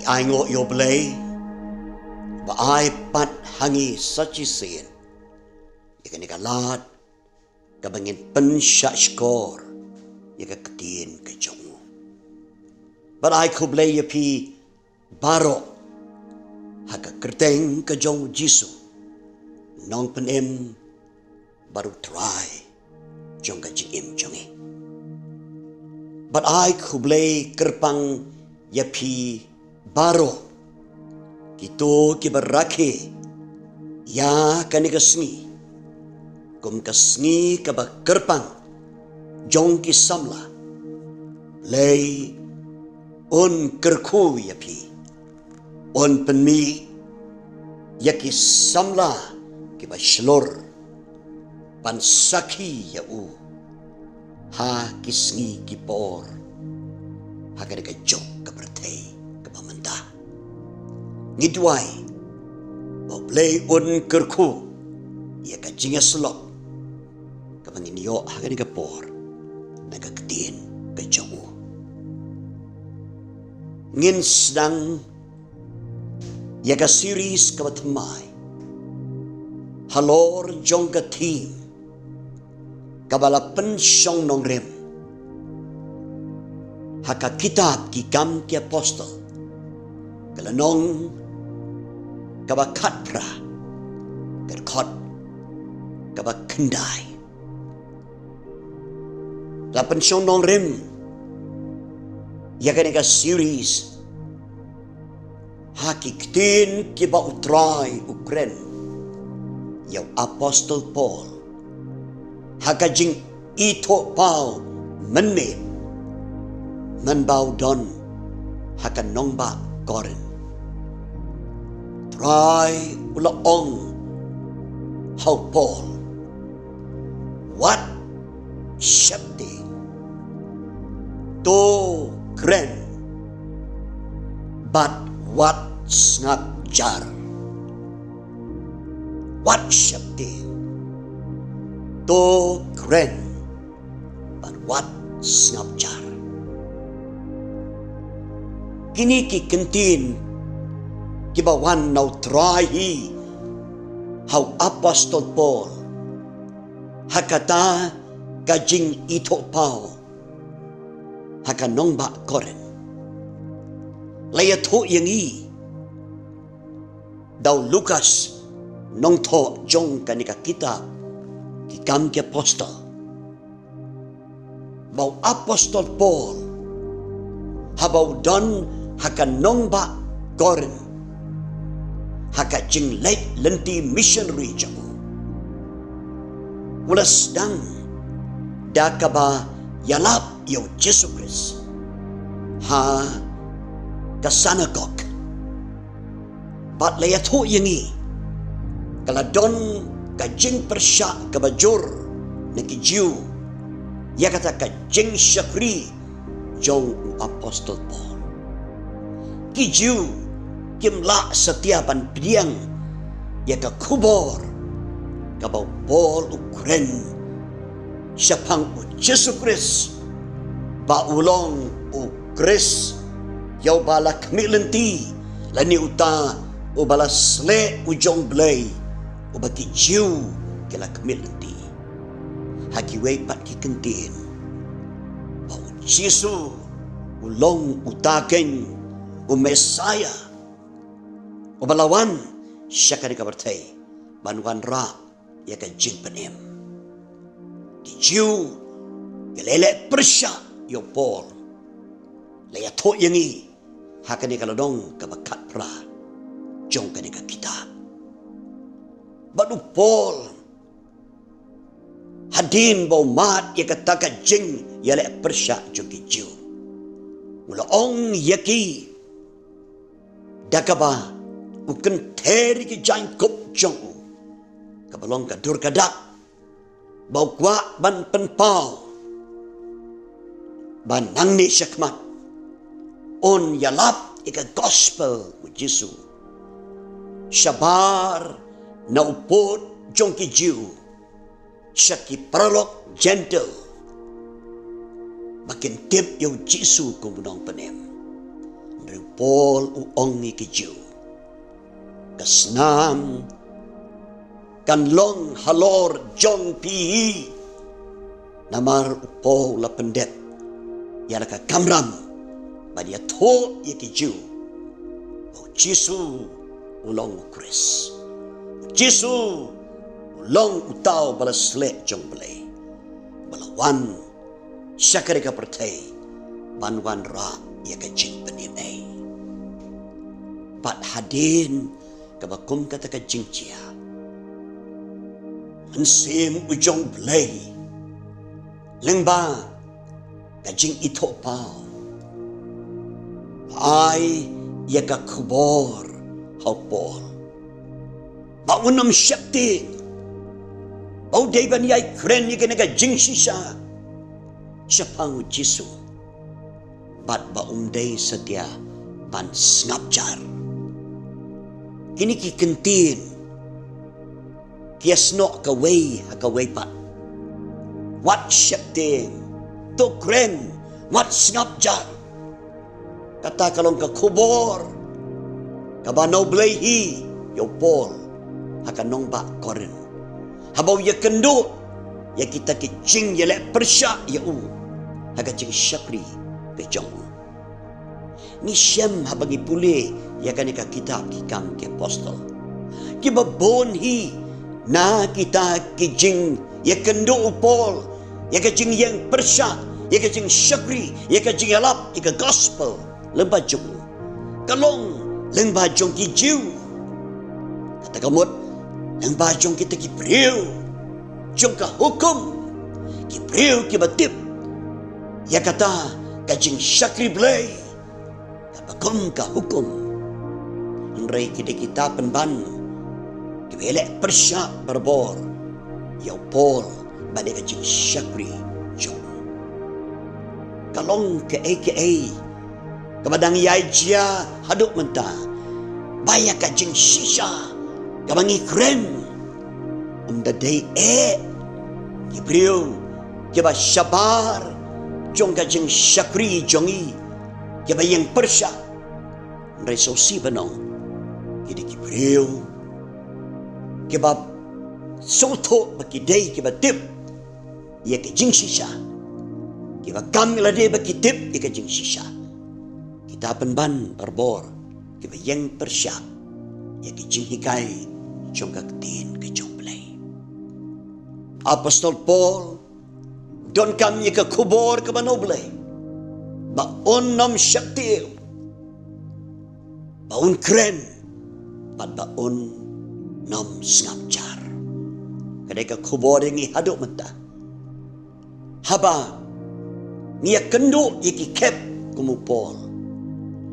ai ngộ yo blei ba ai pat hangi sachi sen yakani kalat ka bangin pen sha skor yaka ketien ke jong but ai ko blei ya pi baro haka kerteng ke jong jisu nong pen em baru try jong ka jing em jongi but ai ko blei kerpang ya pi baro kito ki barake ya kani kasngi kum kasngi ka ba kerpang jong ki samla lei on kerku ya pi on penmi ya ki samla ki ba shlor pan saki ya u ha kisngi ki por ha ka jok ka bertei ka pamenta ngidwai bo play on kerku ya ka jinga slok ka bangin yo ha ka por na ka ketien ka jok ngin sedang ya ka series ka batmai halor jong ka team kabala pensyong nong rem haka kitab ki kam ki apostol kalanong kaba katpra kerkot kaba kendai la pensyong nong rem ya ka series haki ktin ki ba utrai Kren yaw apostol Paul hakajing ito pau menme menbau don hakan nongba Kren try ulaong how Paul what Sheptieng to Kren but what Sngap jar what Sheptieng to Kren but what Sngap jar kini ki kentin kibawan now try hi how apostol Paul hakata kajing ito pau hakanong ba Kren laya to yang i daw Lukas nong to jong kanika kita kikam ki apostol bau apostol Paul habau don hakanong ba Kren haka jing late lenti missionary jang wala sedang dakaba yalap yo Jesus Christ ha ka synagogue bat laya to yangi kala don ka jing persya ka bajur na ki Jew ya kata ka jing syakri jong apostol Paul ki Jew kimla setiapan piang ya ka kubor ka bau Paul Kren syapang Jesus Christ ba ulong Chris yaw bala kmilenti lani uta o bala sle ujong blay o baki Jew kila kmilenti hakiway pat kikentin ba Jesus ulong utaken o Messiah o balawan siya ka ni kabartay manuan ra ya ka jing panim ki Jew kilele persya yo Paul laya to yangi hakani kalodong kabakat pra jong kani ka kita badu Paul hadin bau mat ya kataka jing yale persya jong ki Jew mula ong yaki dakaba uken teri ki jangkop jong kabalong ka dur kadak bau kwa ban penpau ban nang ni syakmat on yalap ika gospel with Jesu syabar na upod jong ki Jew syaki prolog gentle makin tip yung Jesu kumunong panem Paul uong ni keju. Kasnam kan long halor John P. Namar upo la pendet. Ya ka kamram. Badia to ye keju. O Jisu ulong Chris. Jisu ulong utau balas lek jong belai. Balawan syakari ka pertai. Banwan ra ya ka jing peninai. Pat hadin kabakum kata ka jing cia. Mensim ujong belai. Lengba ka jing ito pau. Ai ya ka kubor hau Paul. Baunam Sheptieng. Bau deban yai Kren ya ka jing sisa. Siapang Jisu. Bat baum day setia ban Sngap jar. Kini ki kentin. Kias nok kaway hakaway pat. Wat Sheptieng. To Kren. Wat Sngap jar. Kata kalong ka kubor. Kabanaw blayhi. Yo Paul. Hakanong ba Kren. Habaw ya kendo. Ya kita kicing ya lek persya ya u. Hagacing syakri kejong. Ni syam habagi pule ya kanika kitab kikam ke apostol. Kibabon hi na kita kijing ya kendo Paul. Ya kajing yang persya. Ya kajing syakri. Ya kajing alap. Ya gospel. Lembah jong. Kalong lembah jong kijiu. Kata kamut. Lembah jong kita kipriu. Jong ka hukum. Kipriu kibatip. Ya kata kajing syakri belai. Kabakum ka hukum. Nrai kita penban. Kibelek persyak berbor. Ya Paul badai kajing syakri jong. Kalong ke kabadang yai jia haduk mentah. Baya kajing sisa. Kabangi Kren. Day Kibriu kiba syabar jong kajing syakri jongi kiba yang persya resosi benong kidi Kibriu kiba soto baki day kiba tip ya kajing sisa kiba kamila day baki tip ya kajing sisa kita penban berbor kiba yang persya ya kajing hikai jong kaktin kejong Apostol Paul don kami ke kubur ke manoble baun nam Sheptieng baun Kren pat baun nam Sngap jar kadai ke kubur yang haduk mentah haba ngia kendo iki kep kumu Paul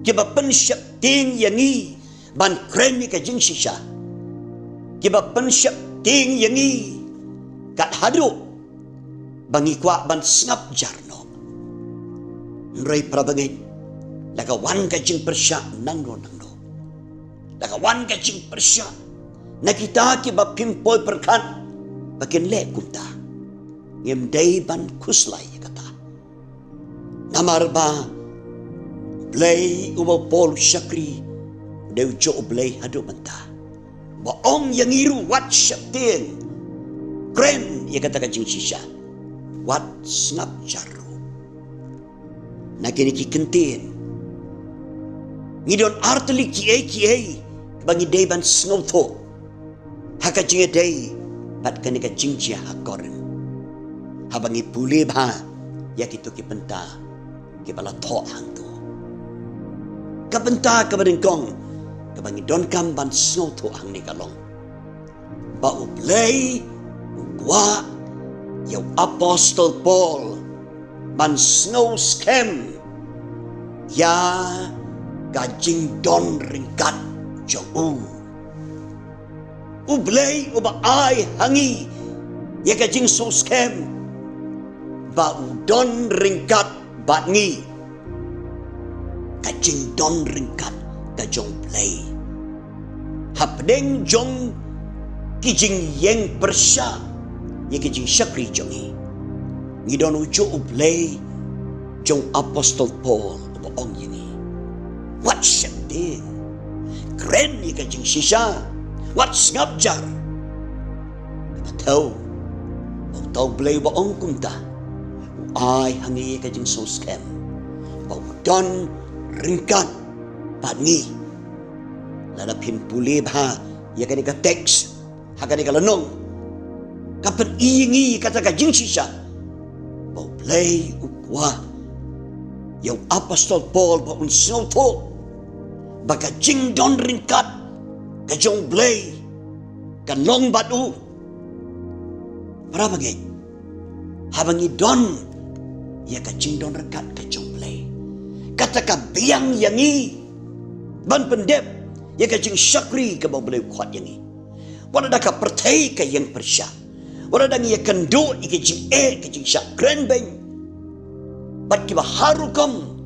kiba pen Sheptieng yangi ban Kren ni ka jing sisa kiba pen Sheptieng yangi kat haduk bangi kuak ban Sngap jarno nrai prabangit laka wan kajing persya nangno laka wan kajing persya na kita ki bapimpoi perkat bakin le kunta ngem day ban kuslai kata namar ba blay uba Paul syakri deu jo blay haduk mentah baong yang iru wat Sheptieng Kren ia kata kajing sisa wat Sngap jaru na kini ki kentin ngidon arteli kiai bangi day ban snowto hakajing day bat kani kajing cia hakoren habangi pule ba ya kitu ki penta ki bala tho hang tu ka penta ka badengkong ka bangi don kam ban snowto hang ni kalong ba ublay wa yang Apostol Paul ban snow scam ya kajing don ringkat jauh ublay uba ai hangi ya kajing snow scam ba don ringkat batngi kajing don ringkat kajong play hapdeng jong kijing yang persya ya kajing syakri jongi ngidon ujo ublay jong Apostol Paul boong ini Wat Sheptieng, Kren ika jing shisha, wat Sngap jar. Tahu, bau tahu belai baong kumta, ai hangi ika jing Sngap, bau don ringkat, pangi, ladapin pulih bah, ia kan ika teks, hakan ika lenong, kapan ingi kata ka jing shisha, bau belai ukwa, yang apostol Paul bau unsau to. Baka jing don ringkat ka jong blay kan long batu para bagay habang idon ya ka jing don ringkat ka jong blay kata ka biang yangi ban pendep ya ka jing syakri ka blay kuat yangi wala da ka pertai ka yang persya wala da ya kendo ka jing ka jing syak Kren beng bat ki baharukam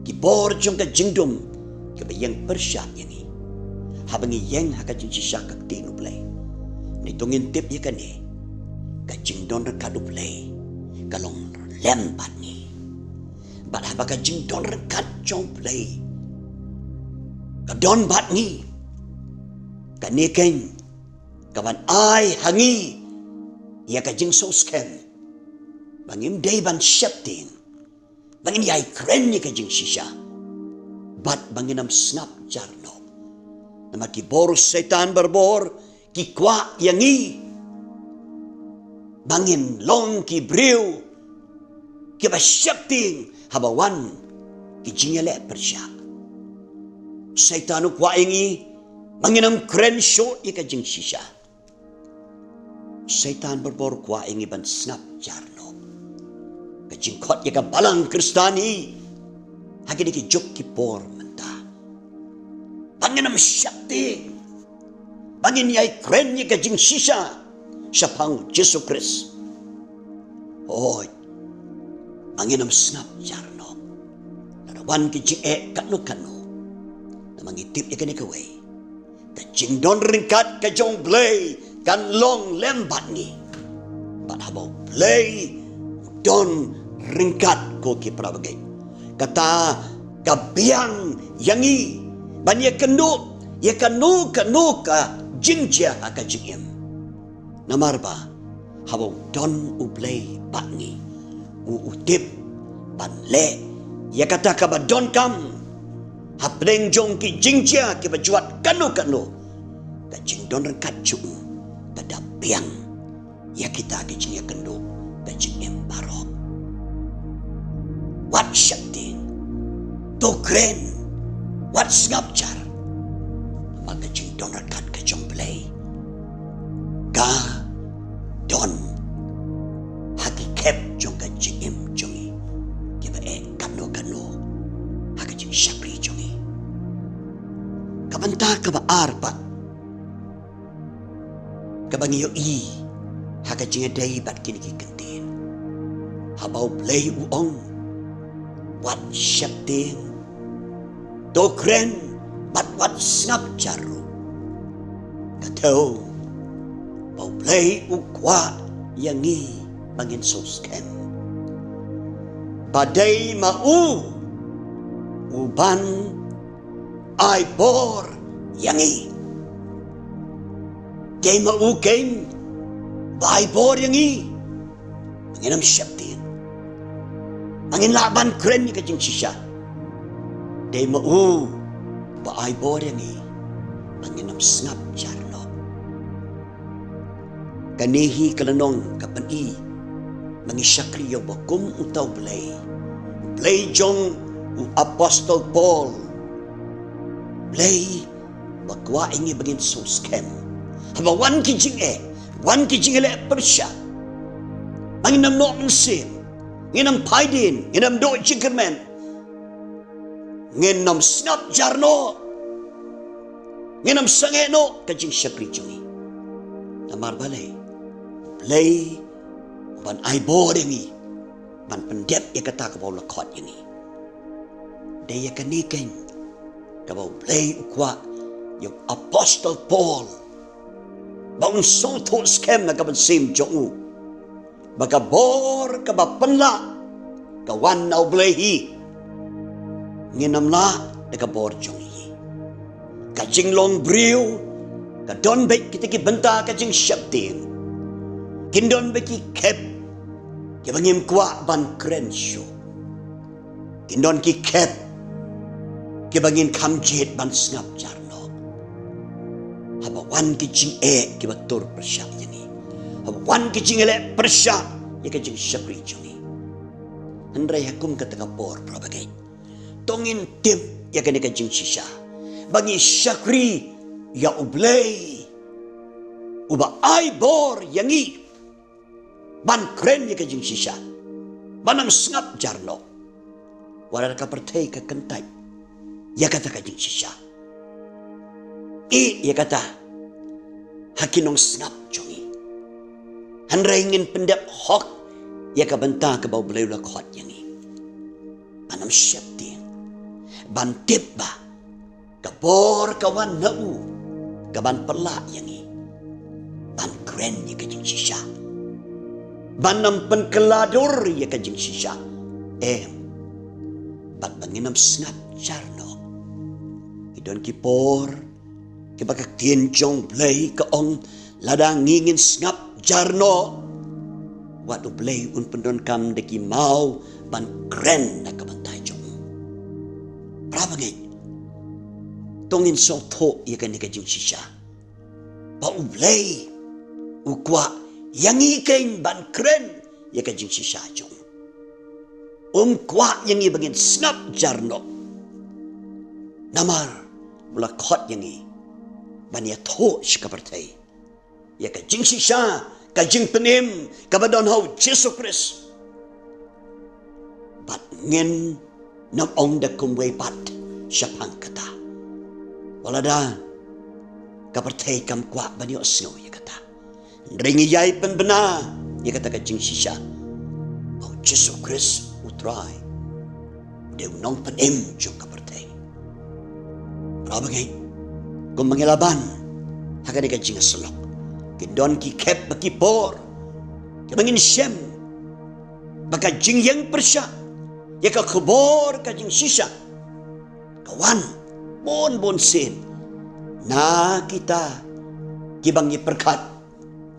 ki bor jong ka jingdom kebayang persyak yang ni habang yang haka jing syak ka tinu play nitungin tip ya kan ni ka jing don rekat play kalong lempat ni bat habaka jing don rekat jong play ka don bat ni ka neken kawan ai hangi ya ka jing so scam bangim day ban Sheptieng bangim yai Kren ni ka jing shisha bat banginam Sngap jarno nama ki boros setan berbor ki kwa yangi bangin long ki briu ki ba Sheptieng habawan ki jingele persya setanu kwa yangi banginam Kren show ika jing shisha setan berbor kwa yangi ban Sngap jarno ka jingkot ika balang kristani hagi ki jok ki por Banginam Sheptieng, bangin yai Kren ni ka jing shisha, Shepang Jesu Kris. Hoy, banginam Sngap jarno, narawan ki jing kanu, namangitip ya kani kaway, ka jing don ringkat ka jong blay, kan long lembat ni, bat habaw blay, don ringkat ko ki prabagay, kata kabiang yangi, ban ya kenu ka jingja ka jingim namarba habong don ublay bangi utip ban le ya kata ka ba don kam hapleng jong ki jingja ki bajuat kanu ka jing don kat jung kada piang ya kita ki jing ya kenu ka jingim barok wat Sheptieng to Kren wat Sngap jar maka jing don rekat ka jong blay ka don haki kep jong ka jingim jongi kiba kano haka jing syakri jongi kabanta ka ba arpa kabang iyo haka jing day bat kini ki kentin habaw blay uong wat Sheptieng to Kren bat wat Sngap jaru katau bau play ukwa yangi bangin sosken badai mau uban ai bor yangi kay mau kay bai bor yangi banginam Sheptieng bangin laban Kren ni kajing shisha day mau baay bor yangi banginam Sngap jarno kanihi kalanong kapani mangi syakriyo bakum utaw blay jong apostol Paul blay bakwa ingi bangin soskem haba wan kijing ele persya banginam no sin nginam paidin nginam do chikermen nginam Sngap jarno nginam sangeno kajing syakri jongi namar balay play ban ai bor yangi ban pendep ya kata ka baw lakot yangi daya kaniken ka baw play ukwa yung apostol Paul bang soto scam na kaban sim jongu baga bor ka ba penla kawan na ublehi nginam la nakabor jong yi. Kajing long briu, kadon baik kita ki benta kajing Sheptieng. Kindon beki kep, ki bangim kuak ban Kren show. Kindon ki kep, ki bangin kamjit ban Sngap jarno. Haba wan ki jing ki batur persyak yani. Haba wan ki jing elek persyak, ya kajing Shepri jongi. Andrai hakum kata kapor prabagai. Tongin tim ya kena kajing sisa. Bagi Syakri ya ublay. Uba ai bor yangi. Ban Kren ya kajing sisa. Banam Sngap jarno. Walar ka pertai ka kentai. Ya kata kajing sisa. Ya kata hakinong Sngap jongi. Andrai ingin pendap hok. Ya ka benta ke bau belai lakot yang ni. Banam Sheptieng. Bantip ba. Kabor kawan nau. Kaban pelak yang ni. Ban Kren ya kajing sisa. Banam penkeladur ya kajing sisa. Bat banginam Sngap jarno. Idon kipor. Kibakak tienjong belai ke ong. Ladang ngingin Sngap jarno. Waktu belai un pendon kam deki mau ban Kren nak kebantai jong. Berapa ngai? Tongin so tok ia kan dikajing sisa. Bau belai ukwa yang ikan ban Kren ia kajing sisa jong. Kuat yang i bangin Sngap jarno. Namar mula kot yang i ban ia tok sikapertai. Ia kajing sisa. Kajing penim kabadon hau Yesus Kristus. Bat ngin nam ong da kumway pat syapang kata. Walada kapertai kam kuat bani osngo ya kata. Ringi yai pen bena ya kata kajing sisa. Hau Yesus Kristus utrai. Dia nong penim jong kapertai. Berapa ngai? Kum mengilaban hakani kajing selok. Kindon ki kep baki por. Kemangin Shem. Baka jing yang persyak. Ya ka kubor ka jing sisa. Kawan. Bon sin. Na kita. Kibangi perkat.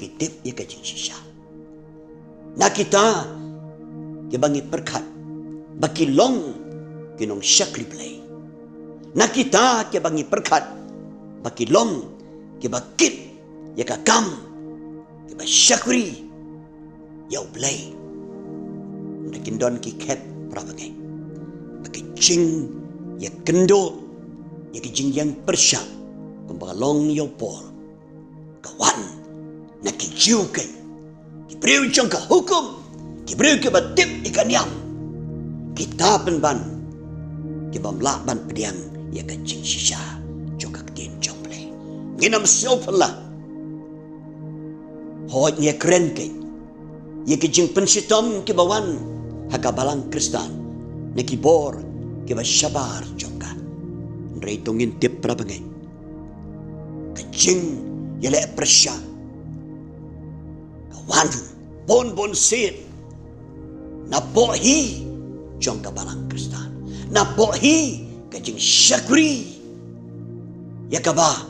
Kitip ya ka jing sisa. Na kita. Kibangi perkat. Baki long. Kinong Syakri play. Na kita kibangi perkat. Baki long. Kibakit. Ya kakam, ya Syakri, ya ublay. Nakin don ki kep prabagai. Bagi jing, ya kendo, ya jing yang persyak, kumbalong ya por. Kawan, naki jiukan, kibriu jang ka hukum, kibriu ke batip ikan yam. Kita penban, kibamlak ban pediang, ya kajing sisa, jong kakien jong play. Nginam siupalah. Hoy niya Kren kay. Ia kijing pensitom kibawan hakabalang Kristan. Nakibor kiba syabar jongka. Nray tungin tip prabangay. Kijing yale persya. Kawan bon sin. Napohi jongka balang Kristan. Napohi kijing Syakri. Yakaba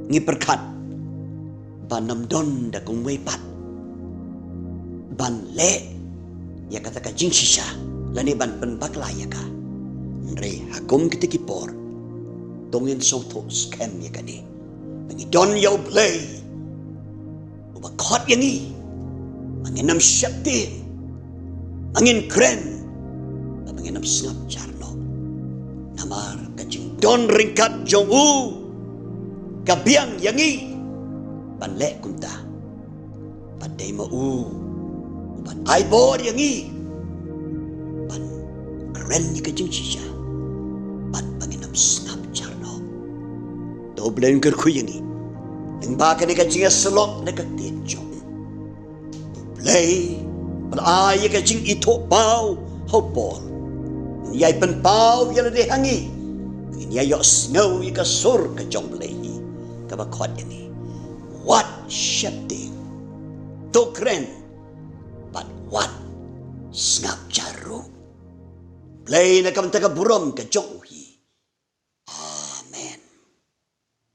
ngiperkat. Banam don da kung pat. Ban le. Ya kata ka jing sisa. Lani ban penbakla ya ka. Nre hakum kita kipor. Tongin song to scam ya ka ni. Bangi don yaw blay. Ubakot yang ni. Manginam Sheptieng. Mangin Kren. Manginam Sngap jarno. Namar ka jing don ringkat jong u. Kabiang yang ni. Ban lek kunta. Padai mau. Ban ai bor yang i. Ban Kren ni kajing sisa. Ban panginam Sngap jarno. Doblen kerku yang i. Nang baka ni kajing selok na kaktin jong. Doblay. Bala ay kajing ito pau. Hau bor. Niyay pan pau yala de hangi. Niyay yok snow yaka sur ka jong blay. Kabakot yang i. What Sheptieng to Kren, but what Sngap jaru. Play na kam taga burom ka jong